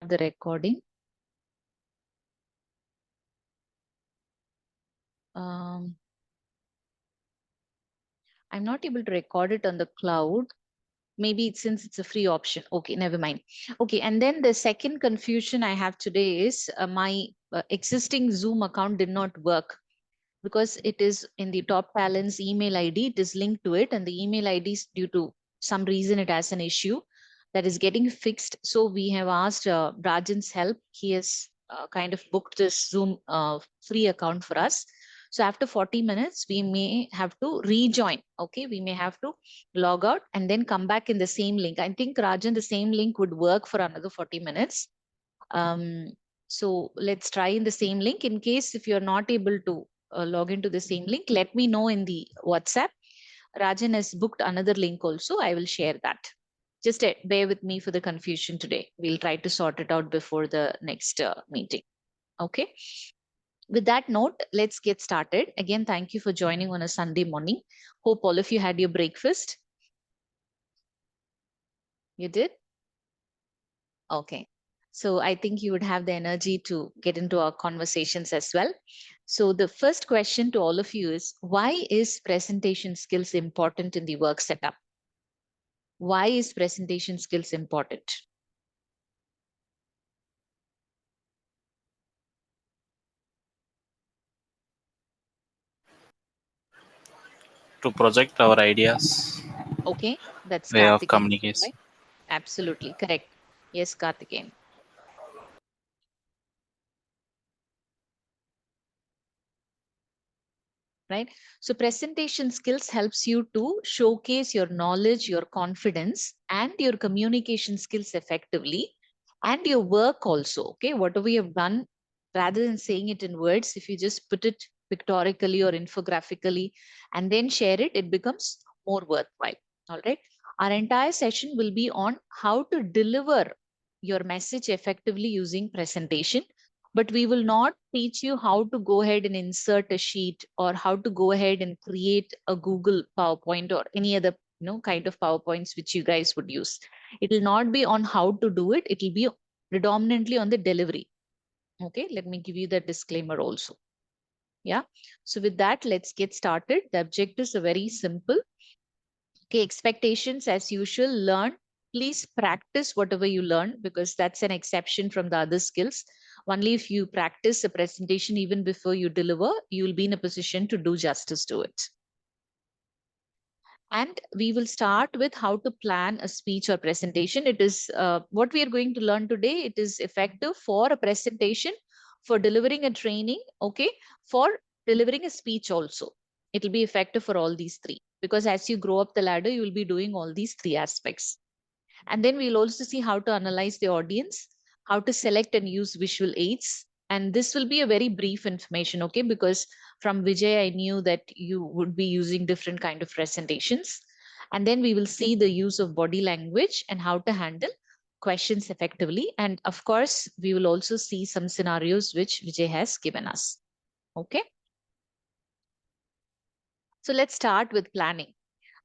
the recording. I'm not able to record it on the cloud. Maybe since it's a free option. Okay, never mind. Okay, and then the second confusion I have today is my existing Zoom account did not work because it is in the top talent's email ID. It is linked to it, and the email ID is due to some reason it has an issue that is getting fixed. So we have asked Rajan's help. He has kind of booked this Zoom free account for us. So after 40 minutes, we may have to rejoin. Okay, we may have to log out and then come back in the same link. I think Rajan, the same link would work for another 40 minutes. So let's try in the same link. In case if you're not able to log into the same link, let me know in the WhatsApp. Rajan has booked another link also. I will share that. Just bear with me for the confusion today. We'll try to sort it out before the next meeting. Okay. With that note, let's get started. Again, thank you for joining on a Sunday morning. Hope all of you had your breakfast. You did? Okay. So I think you would have the energy to get into our conversations as well. So the first question to all of you is, why is presentation skills important in the work setup? Why is presentation skills important? To project our ideas, Okay, that's way of Karthikeyan, communication. right? Absolutely correct. Yes, Karthikeyan. Right? So presentation skills helps you to showcase your knowledge, your confidence, and your communication skills effectively, and your work also. Okay, whatever you have done, rather than saying it in words, if you just put it pictorically or infographically and then share it, it becomes more worthwhile. All right. Our entire session will be on how to deliver your message effectively using presentation, but we will not teach you how to go ahead and insert a sheet or how to go ahead and create a Google PowerPoint or any other kind of PowerPoints which you guys would use. It will not be on how to do it. It will be predominantly on the delivery. Okay, let me give you the disclaimer also. Yeah. So with that, let's get started. The objectives are very simple. Okay, expectations as usual, learn. Please practice whatever you learn because that's an exception from the other skills. Only if you practice a presentation even before you deliver, you will be in a position to do justice to it. And we will start with how to plan a speech or presentation. It is what we are going to learn today. It is effective for a presentation, for delivering a training, okay, for delivering a speech also. It will be effective for all these three because as you grow up the ladder, you will be doing all these three aspects. And then we'll also see how to analyze the audience, how to select and use visual aids. And this will be a very brief information, okay? Because from Vijay, I knew that you would be using different kind of presentations. And then we will see the use of body language and how to handle questions effectively. And of course, we will also see some scenarios which Vijay has given us. Okay. So let's start with planning.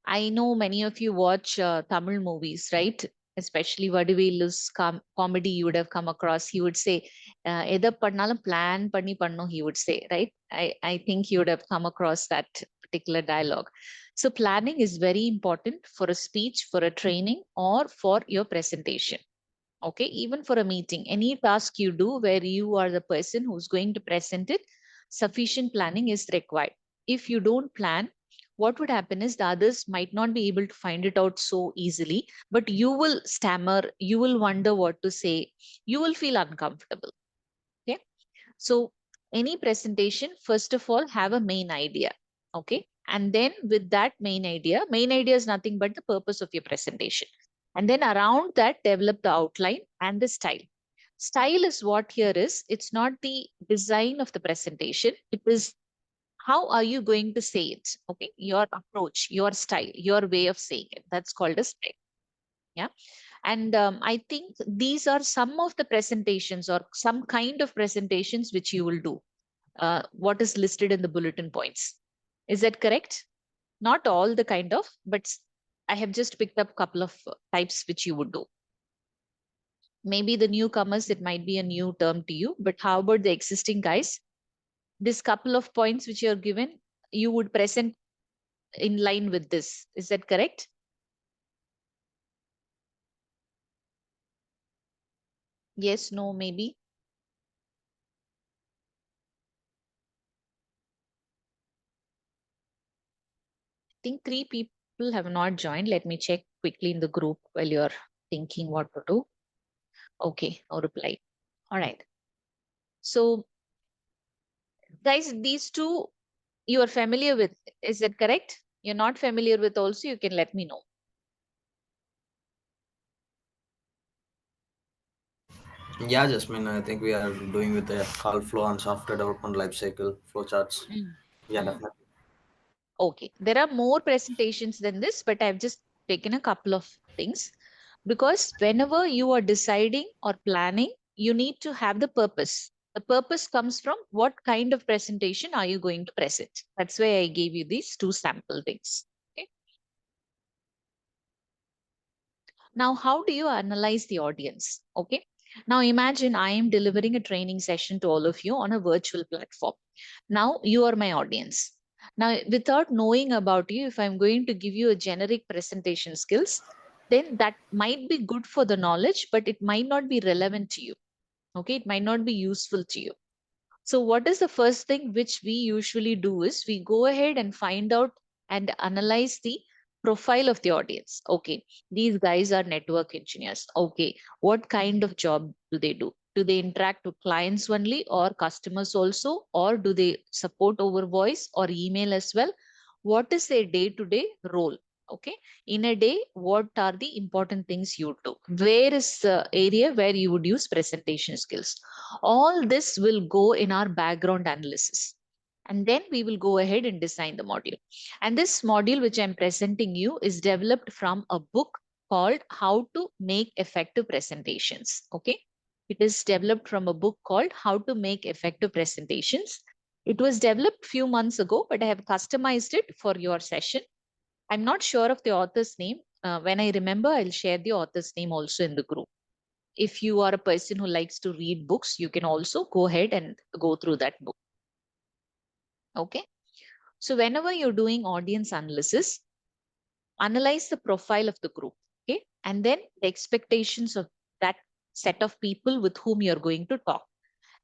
I know many of you watch Tamil movies, right? Especially Vadivelu's comedy you would have come across. He would say, "Edha pannalum plan panni pannu," he would say, right? I think you would have come across that particular dialogue. So planning is very important for a speech, for a training, or for your presentation. Okay, even for a meeting, any task you do where you are the person who's going to present it, sufficient planning is required. If you don't plan, what would happen is the others might not be able to find it out so easily, but you will stammer, you will wonder what to say, you will feel uncomfortable. Okay, so any presentation, first of all, have a main idea. Okay, and then with that main idea is nothing but the purpose of your presentation. And then around that, develop the outline and the style. Style is what here is. It's not the design of the presentation. It is how are you going to say it? Okay, your approach, your style, your way of saying it. That's called a style. Yeah. And I think these are some of the presentations or some kind of presentations which you will do. What is listed in the bulletin points. Is that correct? Not all the kind of, but I have just picked up a couple of types which you would do. Maybe the newcomers, it might be a new term to you, but how about the existing guys? This couple of points which you're given, you would present in line with this. Is that correct? Yes, no, maybe. I think 3 people have not joined. Let me check quickly in the group while you're thinking what to do. Okay, no reply. All right. So, guys, these two you are familiar with. Is that correct? You're not familiar with also, you can let me know. Yeah, Jasmine, I think we are doing with the call flow and software development lifecycle flow charts. Mm. Yeah, Mm. definitely. Okay, there are more presentations than this, but I've just taken a couple of things because whenever you are deciding or planning, you need to have the purpose. The purpose comes from what kind of presentation are you going to present. That's why I gave you these two sample things. Okay. Now, how do you analyze the audience? Okay. Now, imagine I am delivering a training session to all of you on a virtual platform. Now, you are my audience. Now, without knowing about you, if I'm going to give you a generic presentation skills, then that might be good for the knowledge, but it might not be relevant to you. Okay. It might not be useful to you. So, what is the first thing which we usually do is we go ahead and find out and analyze the profile of the audience. Okay, these guys are network engineers. Okay, what kind of job do they do? Do they interact with clients only or customers also? Or do they support over voice or email as well? What is their day to day role? Okay, in a day, what are the important things you do? Where is the area where you would use presentation skills? All this will go in our background analysis. And then we will go ahead and design the module. And this module, which I'm presenting you, is developed from a book called How to Make Effective Presentations. Okay. It is developed from a book called How to Make Effective Presentations. It was developed few months ago, but I have customized it for your session. I'm not sure of the author's name. When I remember, I'll share the author's name also in the group. If you are a person who likes to read books, you can also go ahead and go through that book. Okay. So whenever you're doing audience analysis, analyze the profile of the group. Okay. And then the expectations of that set of people with whom you're going to talk.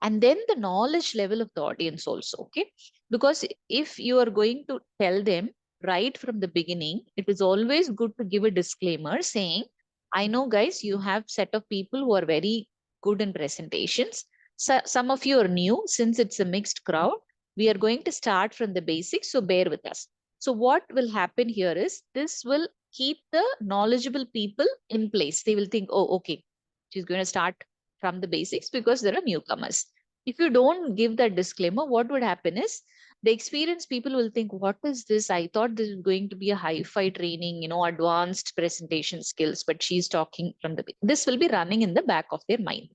And then the knowledge level of the audience also. Okay. Because if you are going to tell them right from the beginning, it is always good to give a disclaimer saying, I know, guys, you have set of people who are very good in presentations. So some of you are new. Since it's a mixed crowd, we are going to start from the basics, so bear with us. So what will happen here is this will keep the knowledgeable people in place. They will think, oh, okay, she's going to start from the basics because there are newcomers. If you don't give that disclaimer, what would happen is the experienced people will think, what is this? I thought this is going to be a hi-fi training, advanced presentation skills, but she's talking from the, this will be running in the back of their mind.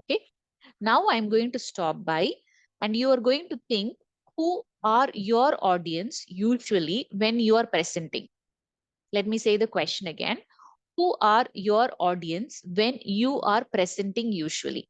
Okay. Now I'm going to stop by and you are going to think, who are your audience usually when you are presenting? Let me say the question again. Who are your audience when you are presenting usually?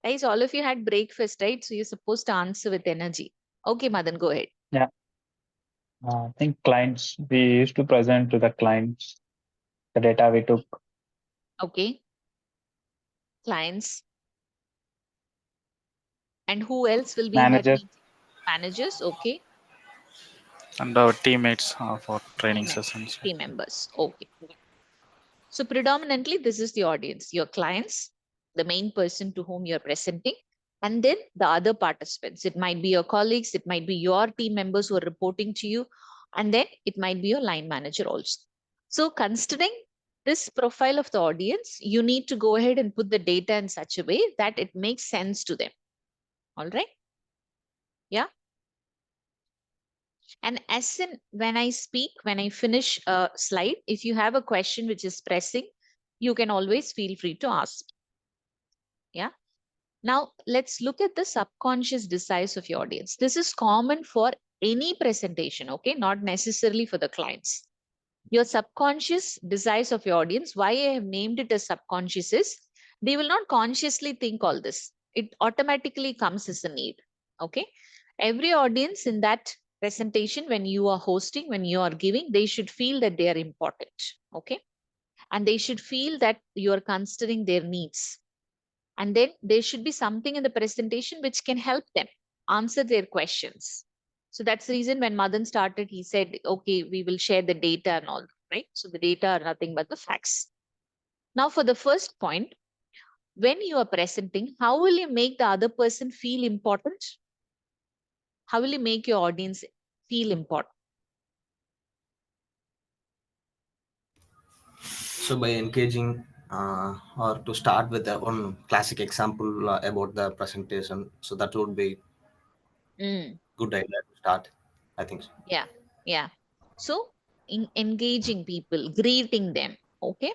Guys, all of you had breakfast, right? So you're supposed to answer with energy. Okay, Madan, go ahead. Yeah, I think clients, we used to present to the clients the data we took. Okay, clients. And who else will be in that Managers, meeting? Managers, okay. And our teammates for training Team members. sessions. Team members, okay. So predominantly, this is the audience, your clients, the main person to whom you're presenting, and then the other participants. It might be your colleagues, it might be your team members who are reporting to you, and then it might be your line manager also. So considering this profile of the audience, you need to go ahead and put the data in such a way that it makes sense to them. All right. Yeah. And as in when I speak, when I finish a slide, if you have a question which is pressing, you can always feel free to ask. Yeah. Now, let's look at the subconscious desires of your audience. This is common for any presentation, okay? Not necessarily for the clients. Your subconscious desires of your audience, why I have named it as subconscious is they will not consciously think all this. It automatically comes as a need, okay? Every audience in that presentation, when you are hosting, when you are giving, they should feel that they are important, okay? And they should feel that you are considering their needs, and then there should be something in the presentation which can help them answer their questions. So that's the reason when Madan started, he said, okay, we will share the data and all, right? So the data are nothing but the facts. Now, for the first point, when you are presenting, how will you make the other person feel important? How will you make your audience feel important? So by engaging or to start with one classic example about the presentation, so that would be Mm, good idea to start. I think so. yeah, yeah. So engaging people, greeting them, okay?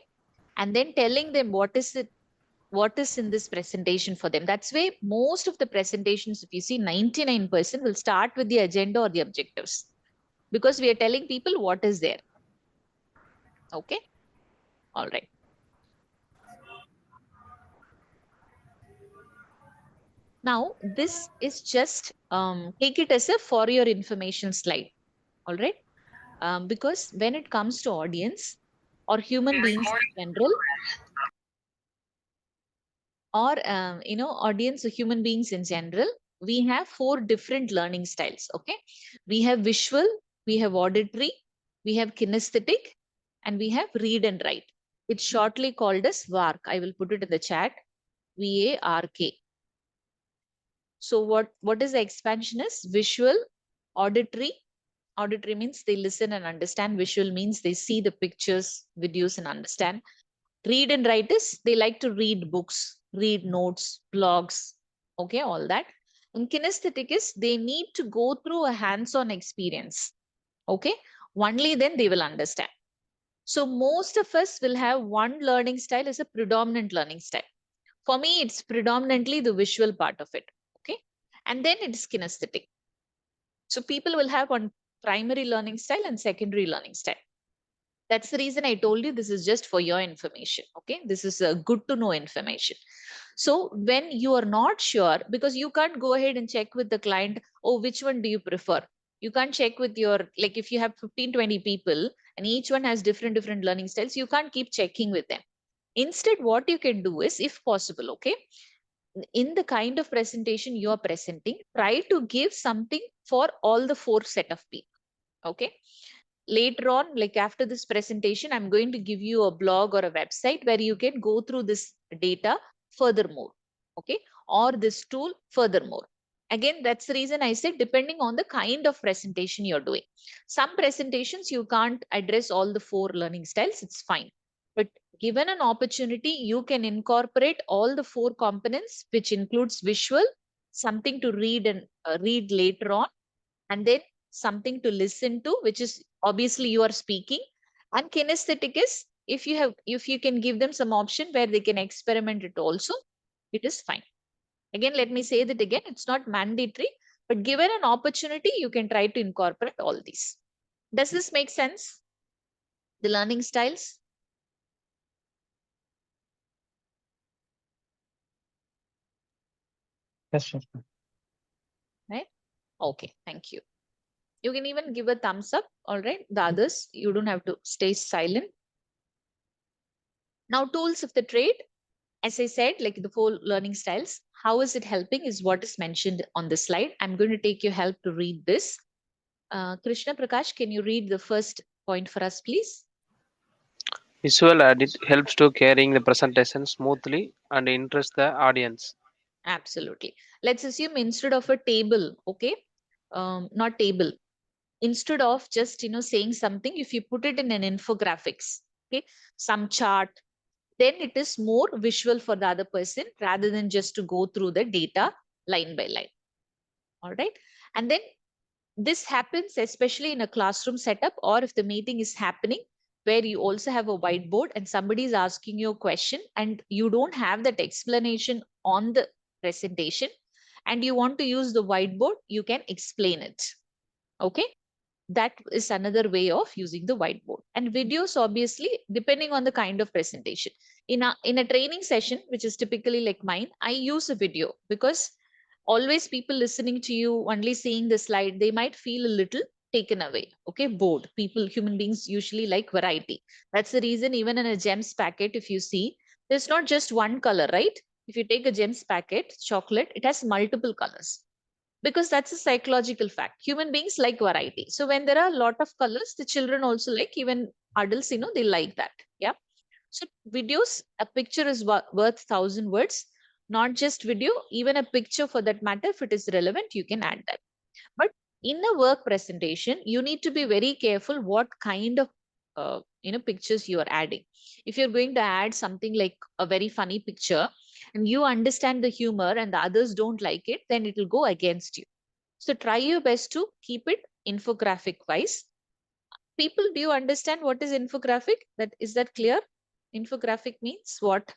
And then telling them what is in this presentation for them. That's why most of the presentations, if you see, 99% will start with the agenda or the objectives, because we are telling people what is there. Okay. All right. Now, this is just take it as a for your information slide. All right. Because when it comes to audience or human beings in general, or audience or human beings in general, we have four different learning styles. Okay, we have visual, we have auditory, we have kinesthetic, and we have read and write. It's shortly called as VARK. I will put it in the chat. VARK. So what is the expansion is visual, auditory. Auditory means they listen and understand. Visual means they see the pictures, videos, and understand. Read and write is they like to read books, read notes, blogs, okay, all that. And kinesthetic is they need to go through a hands-on experience, okay, only then they will understand. So most of us will have one learning style as a predominant learning style. For me, it's predominantly the visual part of it, okay, and then it's kinesthetic. So people will have one primary learning style and secondary learning style. That's the reason I told you this is just for your information. Okay. This is a good to know information. So when you are not sure, because you can't go ahead and check with the client, oh, which one do you prefer? You can't check with your, like if you have 15, 20 people and each one has different learning styles, you can't keep checking with them. Instead, what you can do is, if possible, okay, in the kind of presentation you are presenting, try to give something for all the four set of people. Okay, later on, like after this presentation, I'm going to give you a blog or a website where you can go through this data furthermore, okay, or this tool furthermore. Again, that's the reason I said depending on the kind of presentation you're doing. Some presentations you can't address all the four learning styles, it's fine, but given an opportunity you can incorporate all the four components, which includes visual, something to read and read later on, and then something to listen to, which is obviously you are speaking. And kinesthetic is if you can give them some option where they can experiment it also, it is fine. Again, let me say that again, it's not mandatory, but given an opportunity you can try to incorporate all these. Does this make sense, the learning styles? Yes, yes, ma'am. Right. Okay, thank you. You can even give a thumbs up. All right, the others you don't have to stay silent. Now, tools of the trade, as I said, like the four learning styles, how is it helping is what is mentioned on the slide. I'm going to take your help to read this. Krishna Prakash, can you read the first point for us, please? Visual edit helps to carrying the presentation smoothly and interest the audience. Absolutely. Let's assume instead of a table, okay, not table, instead of just, saying something, if you put it in an infographics, okay, some chart, then it is more visual for the other person rather than just to go through the data line by line. All right. And then this happens especially in a classroom setup, or if the meeting is happening where you also have a whiteboard and somebody is asking you a question and you don't have that explanation on the presentation and you want to use the whiteboard, you can explain it. Okay. That is another way of using the whiteboard. And videos, obviously, depending on the kind of presentation. In a training session, which is typically like mine, I use a video because always people listening to you, only seeing the slide, they might feel a little taken away. Okay, bored. People, human beings usually like variety. That's the reason even in a gems packet, if you see, there's not just one color, right? If you take a gems packet, chocolate, it has multiple colors because that's a psychological fact. Human beings like variety. So when there are a lot of colors, the children also like, even adults, they like that. Yeah. So videos, a picture is worth 1,000 words, not just video, even a picture for that matter. If it is relevant, you can add that. But in a work presentation, you need to be very careful what kind of pictures you are adding. If you're going to add something like a very funny picture and you understand the humor and the others don't like it, then it will go against you. So try your best to keep it infographic wise. People, do you understand what is infographic? That is that clear? Infographic means what?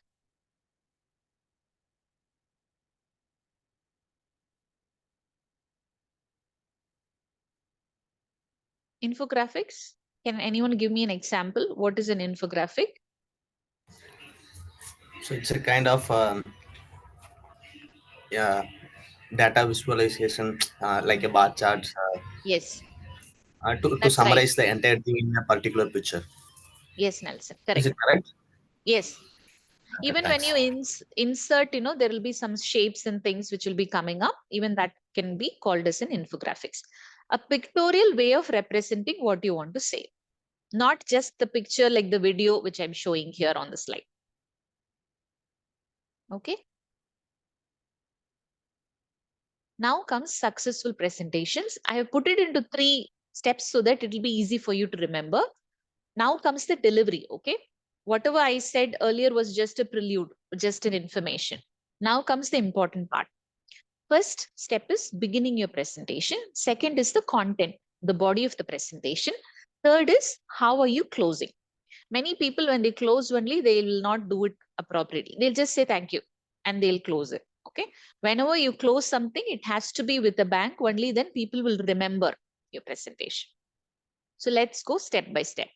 Infographics. Can anyone give me an example? What is an infographic? So it's a kind of yeah, data visualization, like a bar chart, Yes, to that's right. summarize the entire thing in a particular picture. Yes, Nelson. Is Correct. it correct? Yes. Okay, Even when thanks. you insert, there will be some shapes and things which will be coming up. Even that can be called as an infographics. A pictorial way of representing what you want to say. Not just the picture like the video which I'm showing here on the slide. Okay. Now comes successful presentations. I have put it into 3 steps so that it will be easy for you to remember. Now comes the delivery. Okay. Whatever I said earlier was just a prelude, just an information. Now comes the important part. First step is beginning your presentation. Second is the content, the body of the presentation. Third is how are you closing? Many people, when they close only, they will not do it appropriately. They'll just say thank you and they'll close it. Okay. Whenever you close something, it has to be with a bang. Only then people will remember your presentation. So let's go step by step.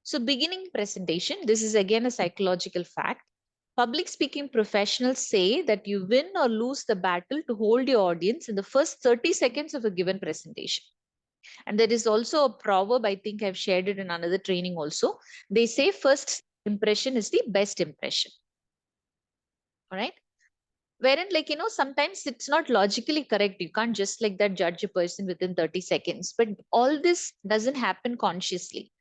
So beginning presentation, this is again a psychological fact. Public speaking professionals say that you win or lose the battle to hold your audience in the first 30 seconds of a given presentation. And there is also a proverb, I think I've shared it in another training also. They say first impression is the best impression. All right. Wherein, like, sometimes it's not logically correct. You can't just like that judge a person within 30 seconds. But all this doesn't happen consciously.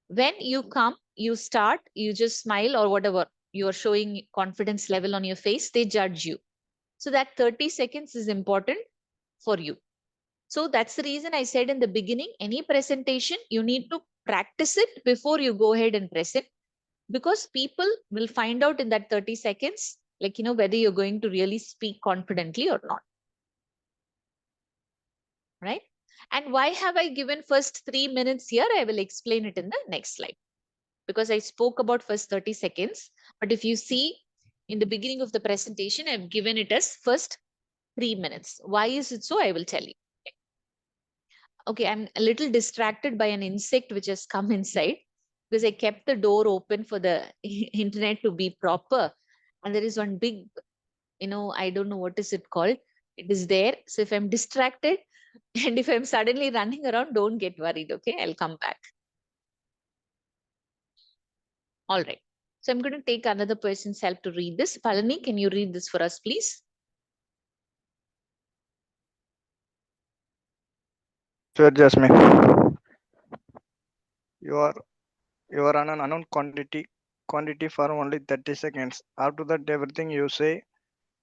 When you come, you start, you just smile or whatever. You're showing confidence level on your face, they judge you. So that 30 seconds is important for you. So that's the reason I said in the beginning, any presentation, you need to practice it before you go ahead and press it, because people will find out in that 30 seconds, like, whether you're going to really speak confidently or not. Right? And why have I given first 3 minutes here? I will explain it in the next slide, because I spoke about first 30 seconds. But if you see in the beginning of the presentation, I've given it as first 3 minutes. Why is it so? I will tell you. Okay, I'm a little distracted by an insect which has come inside because I kept the door open for the internet to be proper. And there is one big, I don't know what is it called. It is there. So if I'm distracted and if I'm suddenly running around, don't get worried. Okay, I'll come back. All right. So I'm going to take another person's help to read this. Palani, can you read this for us, please? Sure, Jasmine. You are you are on an unknown quantity for only 30 seconds. After that, everything you say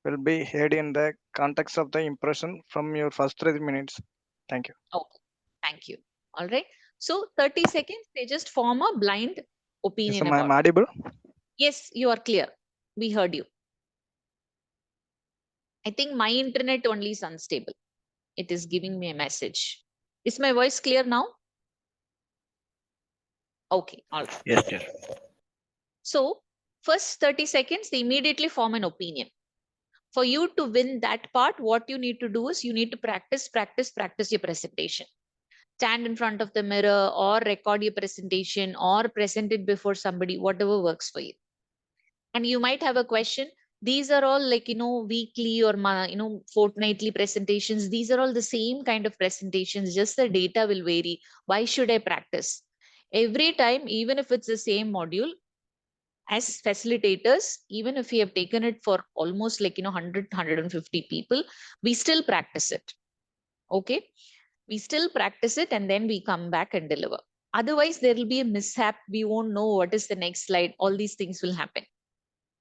will be heard in the context of the impression from your first 3 minutes. Thank you. Okay, thank you. All right. So 30 seconds, they just form a blind Yes, opinion am I about. audible? Yes, you are clear. We heard you. I think my internet only is unstable. It is giving me a message. Is my voice clear now? Okay, all right. Yes, yes. So First 30 seconds, they immediately form an opinion. For you to win that part, what you need to do is you need to practice your presentation. Stand in front of the mirror or record your presentation or present it before somebody, whatever works for you. And you might have a question. These are all like, weekly or, fortnightly presentations. These are all the same kind of presentations, just the data will vary. Why should I practice? Every time, even if it's the same module, as facilitators, even if we have taken it for almost like, 100, people, we still practice it. Okay. We still practice it and then we come back and deliver. Otherwise, there will be a mishap. We won't know what is the next slide. All these things will happen.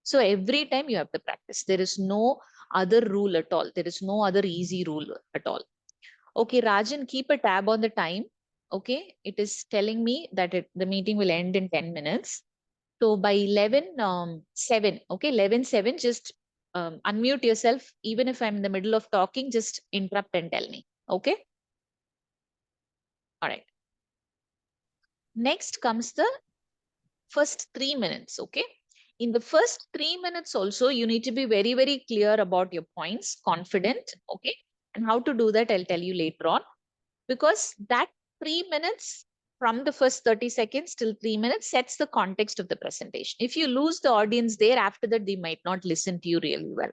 So every time you have to practice. There is no other rule at all. There is no other easy rule at all. Okay, Rajan, keep a tab on the time. Okay, it is telling me that the meeting will end in 10 minutes. So by 11:07, okay, 11:07, just unmute yourself. Even if I'm in the middle of talking, just interrupt and tell me. Okay. All right. Next comes the first 3 minutes. Okay. In the first 3 minutes also, you need to be very, very clear about your points, confident. Okay. And how to do that, I'll tell you later on. Because that 3 minutes from the first 30 seconds till 3 minutes sets the context of the presentation. If you lose the audience there, after that, they might not listen to you really well.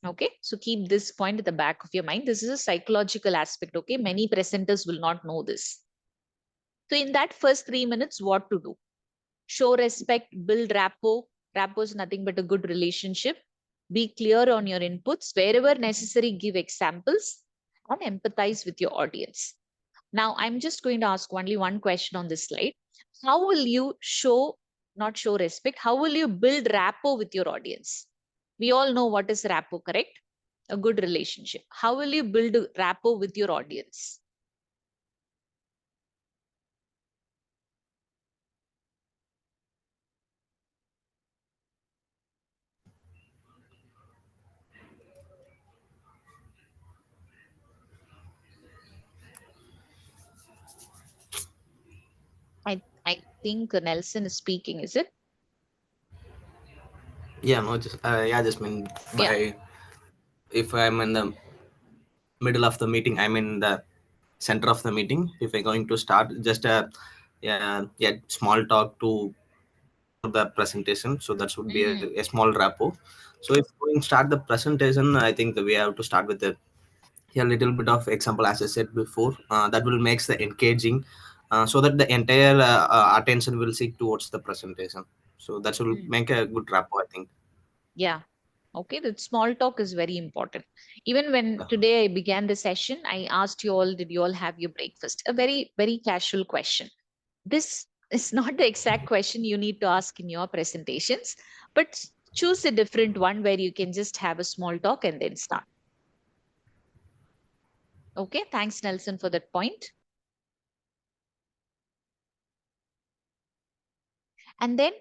Okay, so keep this point at the back of your mind. This is a psychological aspect. Okay, many presenters will not know this. So in that first 3 minutes, what to do? Show respect, build rapport. Rapport is nothing but a good relationship. Be clear on your inputs. Wherever necessary, give examples and empathize with your audience. Now, I'm just going to ask only one question on this slide. How will you not show respect, how will you build rapport with your audience? We all know what is rapport, correct? A good relationship. How will you build a rapport with your audience? I think Nelson is speaking, is it? Yeah, no, just mean Yeah. by if I'm in the middle of the meeting, I'm in the center of the meeting. If I'm going to start, just yeah, small talk to the presentation. So that should be a small rapport. So if we start the presentation, I think that we have to start with a little bit of example, as I said before. That will makes the engaging, so that the entire attention will seek towards the presentation. So that will make a good rapport, I think. Yeah. Okay, the small talk is very important. Even when today I began the session, I asked you all, did you all have your breakfast? A very, very casual question. This is not the exact question you need to ask in your presentations, but choose a different one where you can just have a small talk and then start. Okay, thanks, Nelson, for that point. And then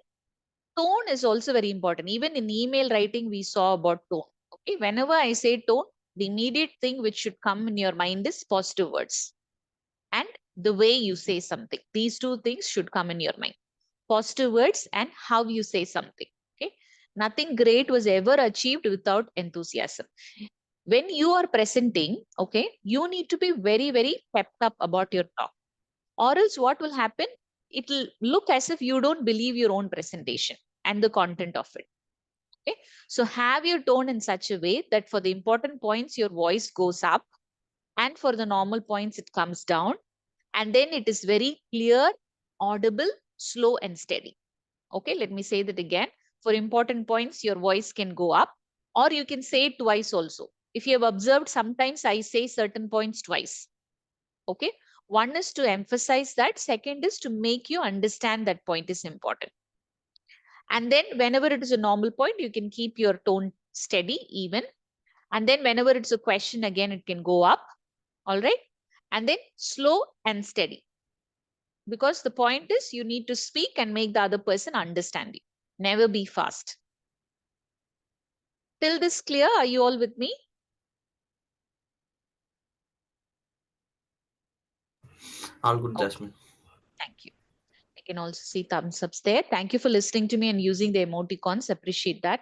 tone is also very important. Even in email writing, we saw about tone. Okay, whenever I say tone, the immediate thing which should come in your mind is positive words and the way you say something. These two things should come in your mind. Positive words and how you say something. Okay, nothing great was ever achieved without enthusiasm. When you are presenting, okay, you need to be very, very pepped up about your talk, or else what will happen? It will look as if you don't believe your own presentation and the content of it. Okay, so have your tone in such a way that for the important points your voice goes up, and for the normal points it comes down, and then it is very clear, audible, slow and steady. Okay, let me say that again. For important points, your voice can go up, or you can say it twice also. If you have observed, sometimes I say certain points twice. Okay, one is to emphasize that, second is to make you understand that point is important. And then whenever it is a normal point, you can keep your tone steady, even. And then whenever it's a question, again, it can go up. All right. And then slow and steady. Because the point is you need to speak and make the other person understand you. Never be fast. Till this clear? Are you all with me? All good, Okay. Jasmine. Thank you. can also see thumbs ups there. Thank you for listening to me and using the emoticons. Appreciate that.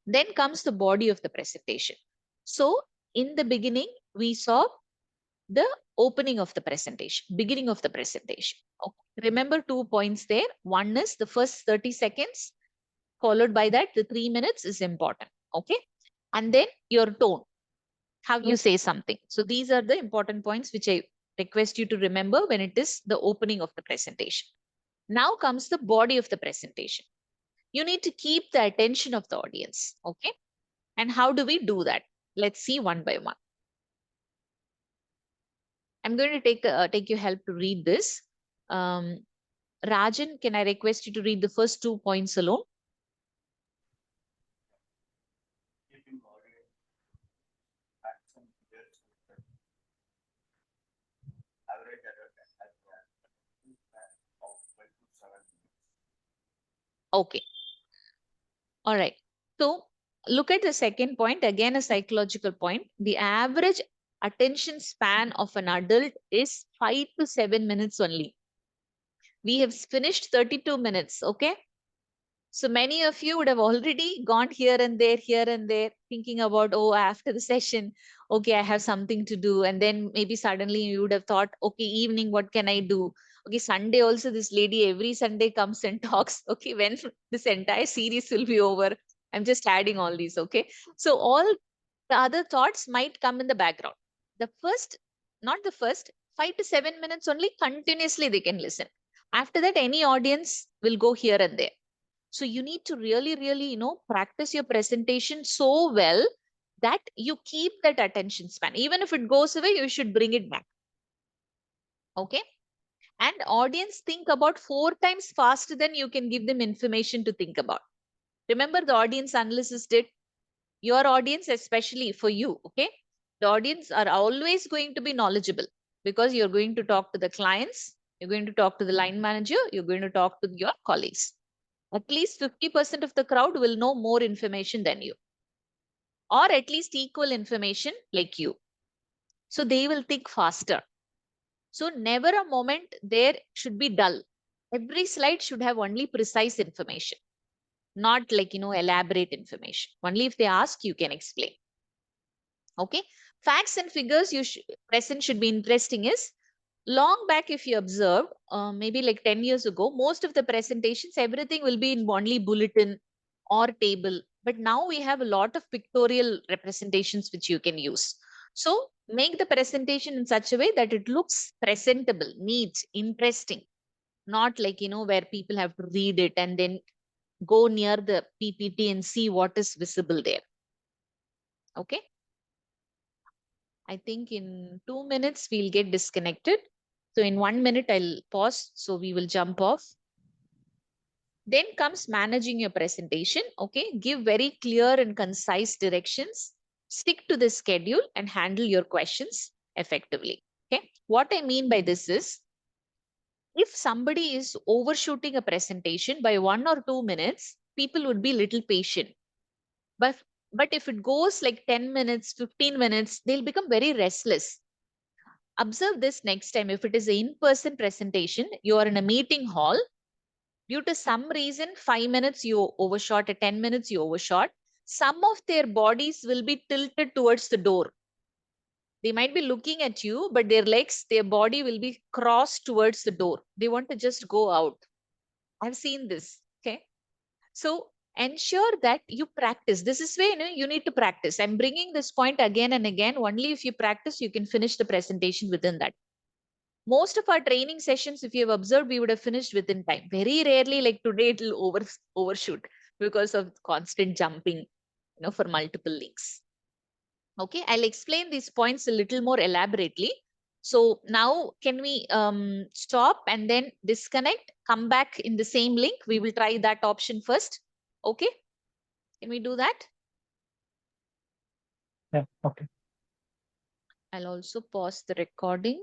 Then comes the body of the presentation. So in the beginning, we saw the opening of the presentation, beginning of the presentation. Okay. Remember 2 points there. One is the first 30 seconds, followed by that, the 3 minutes is important. Okay. And then your tone, how you say something. So these are the important points which I request you to remember when it is the opening of the presentation. Now comes the body of the presentation. You need to keep the attention of the audience. Okay. And how do we do that? Let's see one by one. I'm going to take your help to read this. Rajan, can I request you to read the first 2 points alone? Okay. All right. So look at the second point, again, a psychological point. The average attention span of an adult is 5 to 7 minutes only. We have finished 32 minutes. Okay. So many of you would have already gone here and there, thinking about, oh, after the session, okay, I have something to do. And then maybe suddenly you would have thought, okay, evening, what can I do? Okay, Sunday also, this lady every Sunday comes and talks. Okay, when this entire series will be over, I'm just adding all these. Okay, so all the other thoughts might come in the background. The first, not the first, 5 to 7 minutes only continuously they can listen. After that, any audience will go here and there. So you need to really, practice your presentation so well that you keep that attention span. Even if it goes away, you should bring it back. Okay. And audience think about 4 times faster than you can give them information to think about. Remember the audience analysis did? Your audience, especially for you. Okay. The audience are always going to be knowledgeable because you're going to talk to the clients. You're going to talk to the line manager. You're going to talk to your colleagues. At least 50% of the crowd will know more information than you, or at least equal information like you. So they will think faster. So never a moment there should be dull. Every slide should have only precise information, not like, elaborate information. Only if they ask, you can explain. Okay. Facts and figures present should be interesting is, long back, if you observe, maybe like 10 years ago, most of the presentations, everything will be in only bulletin or table. But now we have a lot of pictorial representations which you can use. So make the presentation in such a way that it looks presentable, neat, interesting, not like, where people have to read it and then go near the PPT and see what is visible there. Okay. I think in 2 minutes, we'll get disconnected. So in 1 minute, I'll pause. So we will jump off. Then comes managing your presentation. Okay. Give very clear and concise directions. Stick to the schedule and handle your questions effectively. Okay. What I mean by this is, if somebody is overshooting a presentation by 1 or 2 minutes, people would be little patient. But if it goes like 10 minutes, 15 minutes, they'll become very restless. Observe this next time. If it is an in-person presentation, you are in a meeting hall. Due to some reason, 5 minutes you overshot, at 10 minutes you overshot. Some of their bodies will be tilted towards the door. They might be looking at you, but their legs, their body will be crossed towards the door. They want to just go out. I've seen this. Okay. So ensure that you practice. This is where you need to practice. I'm bringing this point again and again. Only if you practice, you can finish the presentation within that. Most of our training sessions, if you have observed, we would have finished within time. Very rarely, like today, it will overshoot because of constant jumping, for multiple links. Okay, I'll explain these points a little more elaborately. So now can we stop and then disconnect, come back in the same link? We will try that option first. Okay, can we do that? Yeah, okay. I'll also pause the recording.